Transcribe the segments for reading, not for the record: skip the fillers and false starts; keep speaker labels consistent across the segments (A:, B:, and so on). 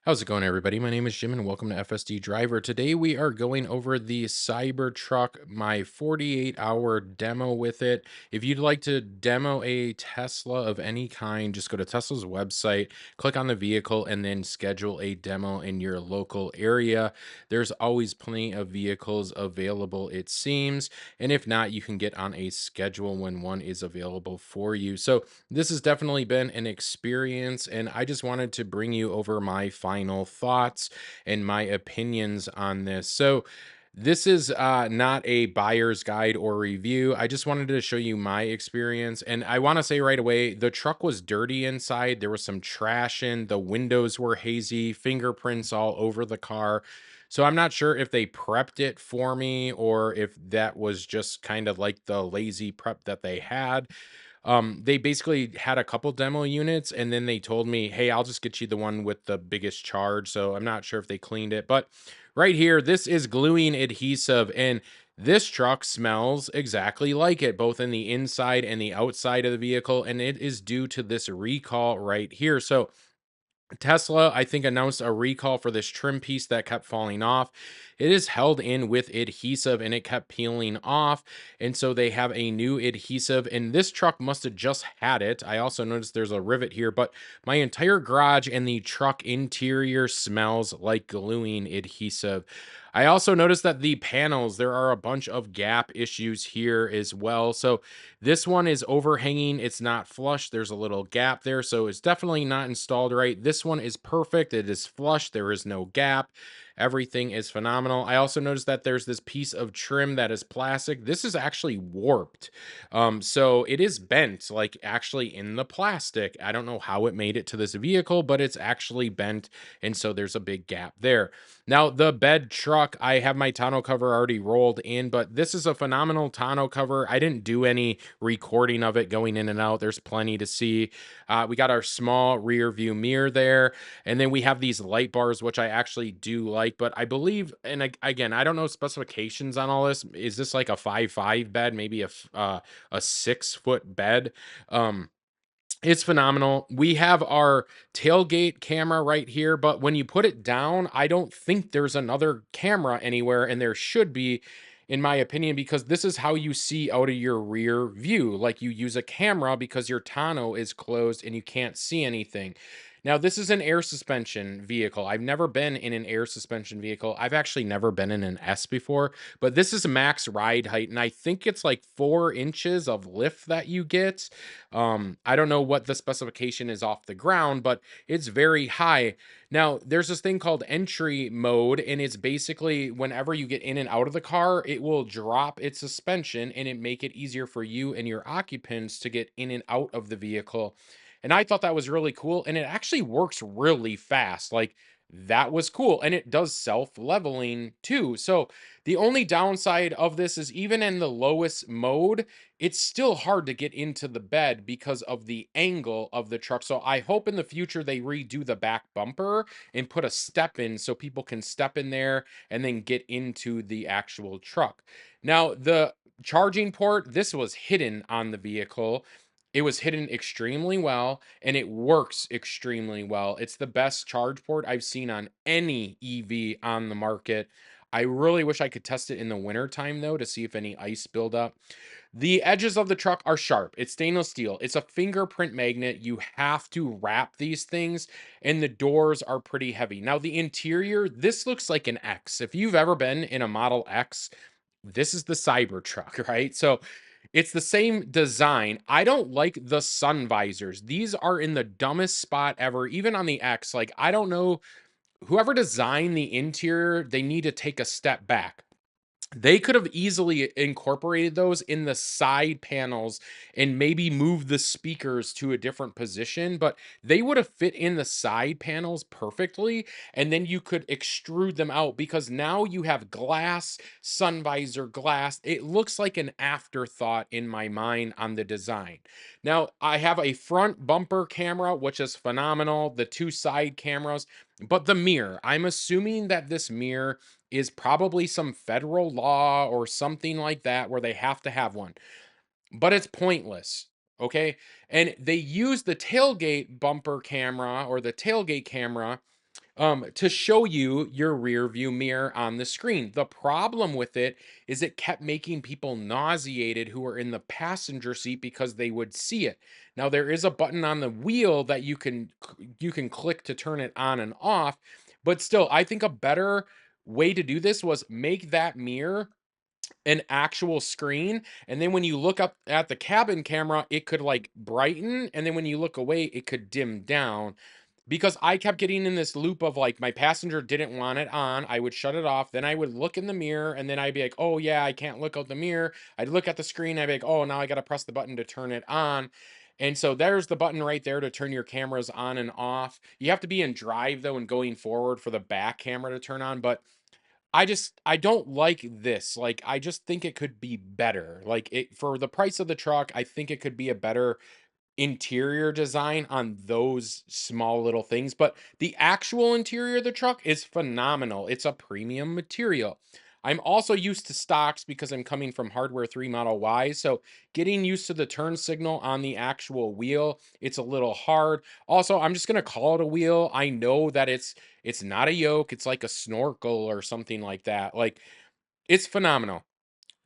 A: How's it going, everybody? My name is Jim, and welcome to FSD Driver. Today, we are going over the Cybertruck, my 48-hour demo with it. If you'd like to demo a Tesla of any kind, just go to Tesla's website, click on the vehicle, and then schedule a demo in your local area. There's always plenty of vehicles available, it seems. And if not, you can get on a schedule when one is available for you. So, this has definitely been an experience, and I just wanted to bring you over my final thoughts and my opinions on this. So, this is not a buyer's guide or review. I just wanted to show you my experience. And I want to say right away, the truck was dirty inside. There was some trash in, the windows were hazy, fingerprints all over the car. So I'm not sure if they prepped it for me or if that was just kind of like the lazy prep that they had. They basically had a couple demo units and then they told me, "Hey, I'll just get you the one with the biggest charge." So I'm not sure if they cleaned it, but right here, this is gluing adhesive, and this truck smells exactly like it, both in the inside and the outside of the vehicle, and it is due to this recall right here. So Tesla, I think, announced a recall for this trim piece that kept falling off. It is held in with adhesive and it kept peeling off. And so they have a new adhesive, and this truck must have just had it. I also noticed there's a rivet here, but my entire garage and the truck interior smells like gluing adhesive. I also noticed that the panels, there are a bunch of gap issues here as well. So this one is overhanging. It's not flush. There's a little gap there. So it's definitely not installed right. This one is perfect. It is flush. There is no gap. Everything is phenomenal. I also noticed that there's this piece of trim that is plastic. This is actually warped. So it is bent, like actually in the plastic. I don't know how it made it to this vehicle, but it's actually bent. And so there's a big gap there. Now, the bed truck, I have my tonneau cover already rolled in, but this is a phenomenal tonneau cover. I didn't do any recording of it going in and out. There's plenty to see. We got our small rear view mirror there, and then we have these light bars, which I actually do like. But I believe, and again, I don't know specifications on all this. Is this like a 5'5" bed, maybe a 6-foot bed? Um, it's phenomenal. We have our tailgate camera right here, but when you put it down, I don't think there's another camera anywhere, and there should be, in my opinion, because this is how you see out of your rear view. Like, you use a camera because your tonneau is closed and you can't see anything. Now, this is an air suspension vehicle. I've never been in an air suspension vehicle. I've actually never been in an S before, but this is max ride height, and I think it's like 4 inches of lift that you get. I don't know what the specification is off the ground, but it's very high. Now, there's this thing called entry mode, and it's basically whenever you get in and out of the car, it will drop its suspension and it make it easier for you and your occupants to get in and out of the vehicle. And I thought that was really cool, and it actually works really fast. Like, that was cool, and it does self-leveling too. So the only downside of this is, even in the lowest mode, it's still hard to get into the bed because of the angle of the truck. So I hope in the future they redo the back bumper and put a step in so people can step in there and then get into the actual truck. Now, the charging port, this was hidden on the vehicle. It was hidden extremely well, and it works extremely well. It's the best charge port I've seen on any EV on the market. I really wish I could test it in the winter time though, to see if any ice buildup. The edges of the truck are sharp. It's stainless steel. It's a fingerprint magnet. You have to wrap these things, and the doors are pretty heavy. Now, the interior, this looks like an X. If you've ever been in a Model X, this is the Cybertruck, right? So it's the same design. I don't like the sun visors. These are in the dumbest spot ever, even on the X. Like, I don't know, whoever designed the interior, they need to take a step back. They could have easily incorporated those in the side panels and maybe moved the speakers to a different position, but they would have fit in the side panels perfectly. And then you could extrude them out, because now you have glass, sun visor glass. It looks like an afterthought in my mind on the design. Now, I have a front bumper camera, which is phenomenal, the two side cameras, but the mirror, I'm assuming that this mirror is probably some federal law or something like that where they have to have one, but it's pointless. Okay. And they use the tailgate bumper camera or the tailgate camera to show you your rear view mirror on the screen. The problem with it is it kept making people nauseated who were in the passenger seat because they would see it. Now there is a button on the wheel that you can click to turn it on and off, but still I think a better way to do this was make that mirror an actual screen, and then when you look up at the cabin camera it could like brighten, and then when you look away it could dim down, because I kept getting in this loop of like my passenger didn't want it on. I would shut it off. Then I would look in the mirror and then I'd be like, oh, yeah, I can't look out the mirror. I'd look at the screen. I'd be like, oh, now I got to press the button to turn it on. And so there's the button right there to turn your cameras on and off. You have to be in drive though and going forward for the back camera to turn on. But I don't like this. Like I just think it could be better. Like it for the price of the truck, I think it could be a better interior design on those small little things, but the actual interior of the truck is phenomenal. It's a premium material. I'm also used to stocks because I'm coming from Hardware 3 Model Y, so getting used to the turn signal on the actual wheel, it's a little hard. Also, I'm just going to call it a wheel. I know that it's not a yoke, it's like a snorkel or something like that. Like it's phenomenal.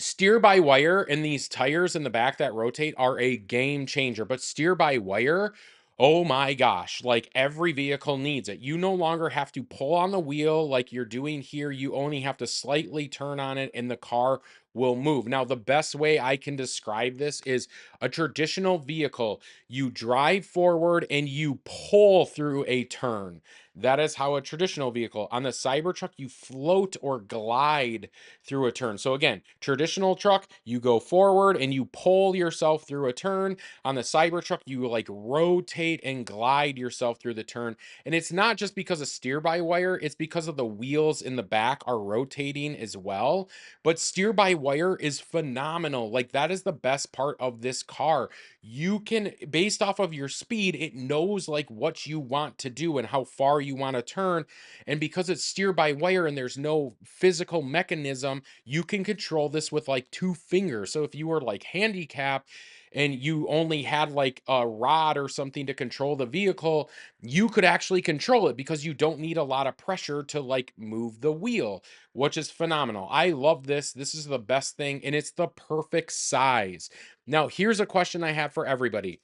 A: Steer by wire and these tires in the back that rotate are a game changer, but steer by wire, oh my gosh, like every vehicle needs it. You no longer have to pull on the wheel like you're doing here. You only have to slightly turn on it and the car will move. Now, the best way I can describe this is a traditional vehicle. You drive forward and you pull through a turn. That is how a traditional vehicle. On the Cybertruck, you float or glide through a turn. So again, traditional truck, you go forward and you pull yourself through a turn. On the Cybertruck, you like rotate and glide yourself through the turn. And it's not just because of steer by wire, it's because of the wheels in the back are rotating as well. But steer by wire is phenomenal. Like that is the best part of this car. You can, based off of your speed, it knows like what you want to do and how far you want to turn. And because it's steer by wire and there's no physical mechanism, you can control this with like two fingers. So if you were like handicapped and you only had like a rod or something to control the vehicle, you could actually control it because you don't need a lot of pressure to like move the wheel, which is phenomenal. I love this. This is the best thing and it's the perfect size. Now, here's a question I have for everybody.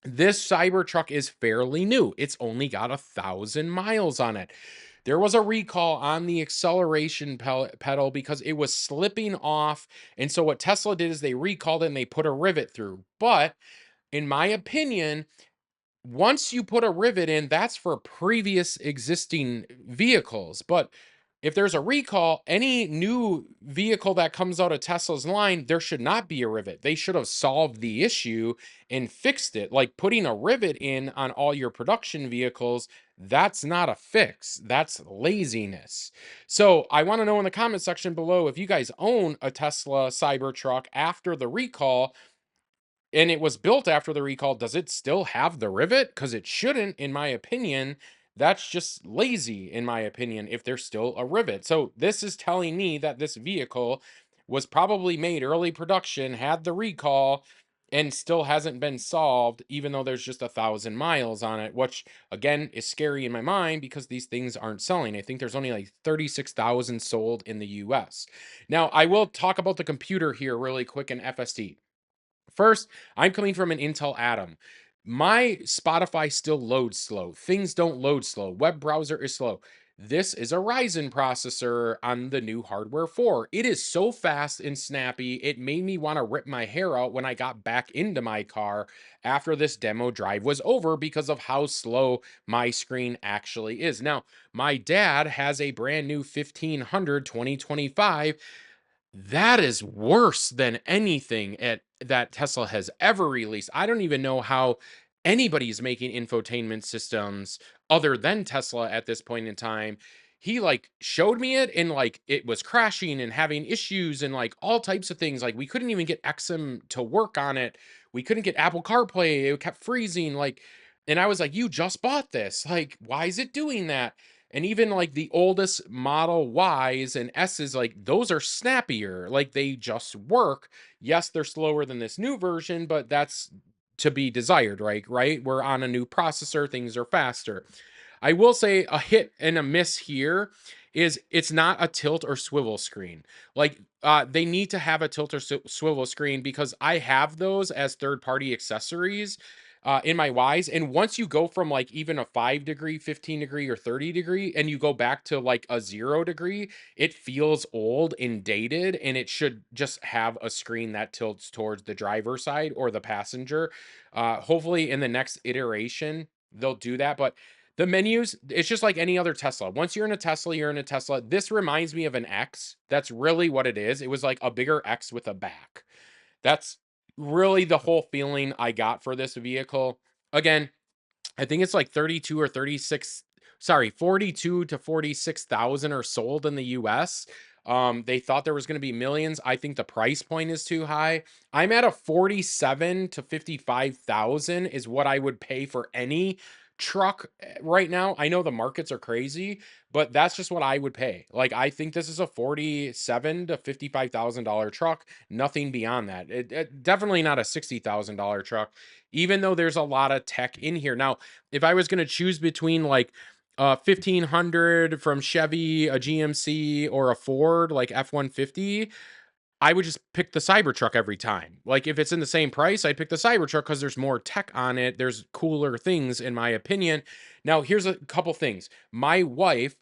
A: This Cybertruck is fairly new. It's only got 1,000 miles on it. There was a recall on the acceleration pedal because it was slipping off. And so what Tesla did is they recalled it and they put a rivet through. But in my opinion, once you put a rivet in, that's for previous existing vehicles. But if there's a recall, any new vehicle that comes out of Tesla's line, there should not be a rivet. They should have solved the issue and fixed it. Like putting a rivet in on all your production vehicles, that's not a fix. That's laziness. So I want to know in the comment section below if you guys own a Tesla Cybertruck after the recall and it was built after the recall, does it still have the rivet? Because it shouldn't, in my opinion. That's just lazy, in my opinion, if there's still a rivet. So this is telling me that this vehicle was probably made early production, had the recall, and still hasn't been solved, even though there's just 1,000 miles on it, which again is scary in my mind because these things aren't selling. I think there's only like 36,000 sold in the US. Now, I will talk about the computer here really quick in FSD. First, I'm coming from an Intel Atom. My Spotify still loads slow. Things don't load slow. Web browser is slow. This is a Ryzen processor on the new hardware 4. It is so fast and snappy. It made me want to rip my hair out when I got back into my car after this demo drive was over because of how slow my screen actually is. Now, my dad has a brand new 1500 2025. That is worse than anything that Tesla has ever released. I don't even know how anybody's making infotainment systems other than Tesla at this point in time. He like showed me it and like it was crashing and having issues and like all types of things. Like we couldn't even get XM to work on it. We couldn't get Apple CarPlay. It kept freezing. Like, and I was like, you just bought this. Like, why is it doing that? And even like the oldest Model Ys and S's, like those are snappier. Like they just work. Yes, they're slower than this new version, but that's to be desired, right? Right? We're on a new processor, things are faster. I will say a hit and a miss here is it's not a tilt or swivel screen. Like, they need to have a tilt or swivel screen because I have those as third party accessories in my Ys. And once you go from like even a 5 degree, 15 degree, or 30 degree, and you go back to like a 0 degree, it feels old and dated. And it should just have a screen that tilts towards the driver side or the passenger. Hopefully, in the next iteration, they'll do that. But the menus, it's just like any other Tesla. Once you're in a Tesla, you're in a Tesla. This reminds me of an X. That's really what it is. It was like a bigger X with a back. That's really the whole feeling I got for this vehicle. Again, I think it's like 32 or 36, sorry, 42 to 46,000 are sold in the US. They thought there was going to be millions. I think the price point is too high. I'm at a 47 to 55,000 is what I would pay for any truck right now. I know the markets are crazy, but that's just what I would pay. Like, I think this is a 47 to $55,000 truck, nothing beyond that. Definitely not a $60,000 truck, even though there's a lot of tech in here. Now, if I was going to choose between like 1500 from Chevy, a GMC, or a Ford like F-150, I would just pick the Cybertruck every time. Like, if it's in the same price, I'd pick the Cybertruck because there's more tech on it. There's cooler things, in my opinion. Now, here's a couple things. My wife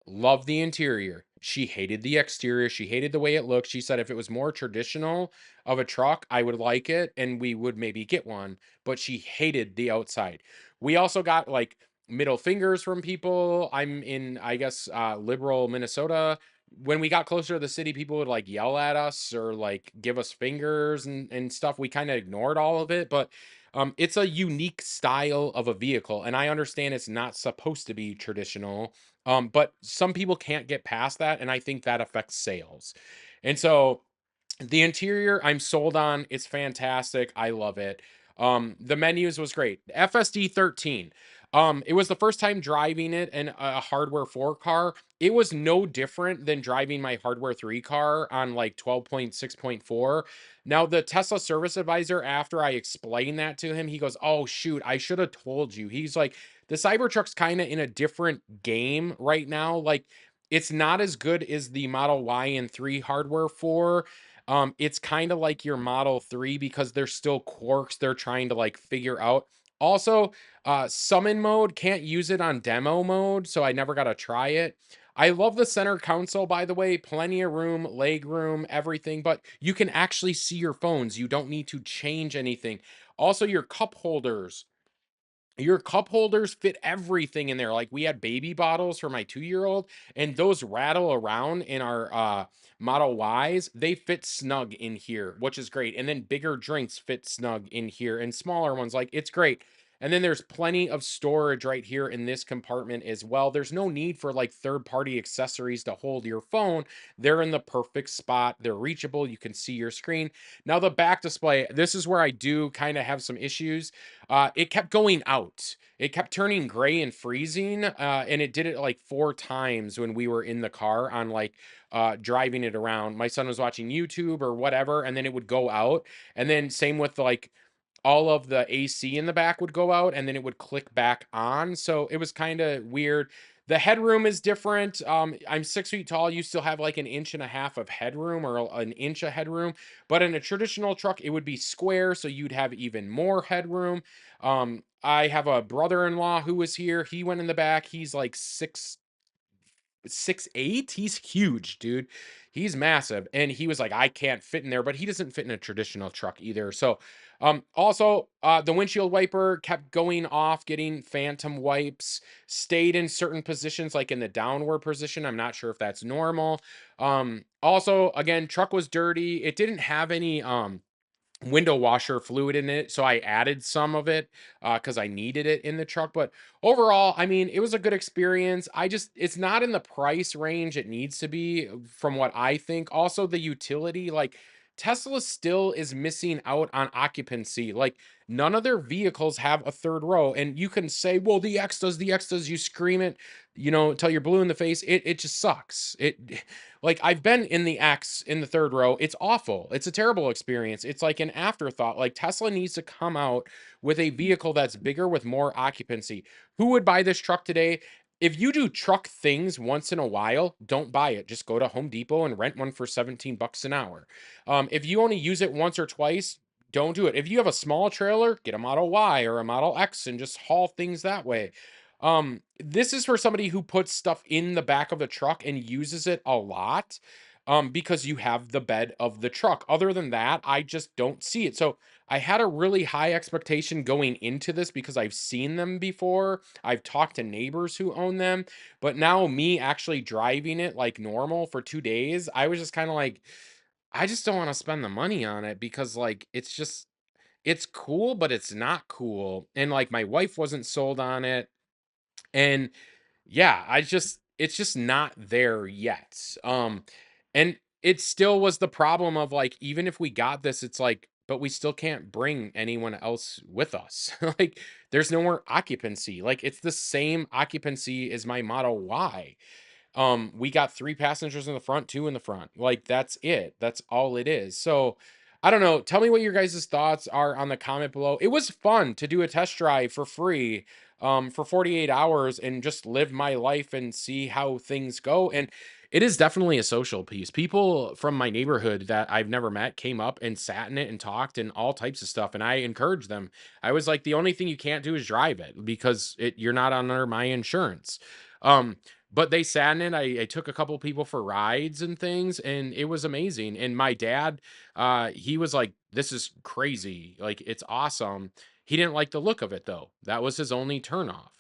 A: loved the interior. She hated the exterior. She hated the way it looked. She said if it was more traditional of a truck, I would like it and we would maybe get one, but she hated the outside. We also got like middle fingers from people. I'm in, I guess, liberal Minnesota. When we got closer to the city, people would like yell at us or like give us fingers and stuff. We kind of ignored all of it, but it's a unique style of a vehicle, and I understand it's not supposed to be traditional. But some people can't get past that, and I think that affects sales. And so the interior, I'm sold on. It's fantastic. I love it. The menus was great. FSD 13. It was the first time driving it in a hardware 4 car. It was no different than driving my hardware 3 car on like 12.6.4. Now, the Tesla service advisor, after I explained that to him, he goes, "Oh, shoot, I should have told you." He's like, the Cybertruck's kind of in a different game right now. Like, it's not as good as the Model Y and 3 hardware 4. It's kind of like your Model 3 because there's still quirks they're trying to like figure out. Also, summon mode, can't use it on demo mode, so I never got to try it. I love the center console, by the way, plenty of room, leg room, everything, but you can actually see your phones. You don't need to change anything. Also, your cup holders fit everything in there. Like, we had baby bottles for my 2-year-old, and those rattle around in our Model Ys. They fit snug in here, which is great. And then bigger drinks fit snug in here, and smaller ones. Like, it's great. And then there's plenty of storage right here in this compartment as well. There's no need for like third-party accessories to hold your phone. They're in the perfect spot. They're reachable. You can see your screen. Now, the back display, this is where I do kind of have some issues. It kept going out. It kept turning gray and freezing, and it did it like 4 times when we were in the car on like driving it around. My son was watching YouTube or whatever, and then it would go out. And then same with like all of the AC in the back would go out, and then it would click back on. So it was kind of weird. The headroom is different. I'm 6 feet tall. You still have like an inch and a half of headroom or an inch of headroom. But in a traditional truck, it would be square, so you'd have even more headroom. I have a brother-in-law who was here. He went in the back. He's like 6'8". He's huge, dude. He's massive. And he was like, I can't fit in there, but he doesn't fit in a traditional truck either. So, also, the windshield wiper kept going off, getting phantom wipes, stayed in certain positions, like in the downward position. I'm not sure if that's normal. Also, again, truck was dirty. It didn't have any, window washer fluid in it, so I added some of it because I needed it in the truck. But overall, I mean, it was a good experience. It's not in the price range it needs to be from what I think. Also, the utility, like, Tesla still is missing out on occupancy. Like, none of their vehicles have a third row. And you can say, well, the X does, you scream it, until you're blue in the face. It just sucks. Like, I've been in the X in the third row. It's awful. It's a terrible experience. It's like an afterthought. Like, Tesla needs to come out with a vehicle that's bigger with more occupancy. Who would buy this truck today? If you do truck things once in a while, don't buy it. Just go to Home Depot and rent one for 17 bucks an hour. If you only use it once or twice, don't do it. If you have a small trailer, get a Model Y or a Model X and just haul things that way. This is for somebody who puts stuff in the back of the truck and uses it a lot, because you have the bed of the truck. Other than that, I just don't see it. So I had a really high expectation going into this because I've seen them before. I've talked to neighbors who own them, but now me actually driving it like normal for 2 days, I was just kind of like, I just don't want to spend the money on it because like it's cool, but it's not cool. And like my wife wasn't sold on it. And yeah, it's just not there yet. And it still was the problem of like, even if we got this, it's like, but we still can't bring anyone else with us. Like, there's no more occupancy. Like, it's the same occupancy as my Model Y. We got 3 passengers in the front, 2 in the front. Like, that's it. That's all it is. So, I don't know. Tell me what your guys' thoughts are on the comment below. It was fun to do a test drive for free, for 48 hours and just live my life and see how things go. And it is definitely a social piece. People from my neighborhood that I've never met came up and sat in it and talked and all types of stuff. And I encouraged them. I was like, the only thing you can't do is drive it because you're not under my insurance. Um, but they sat in it. I took a couple people for rides and things, and it was amazing. And my dad, he was like, "This is crazy! Like, it's awesome." He didn't like the look of it though. That was his only turnoff.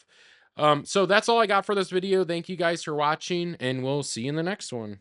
A: So that's all I got for this video. Thank you guys for watching, and we'll see you in the next one.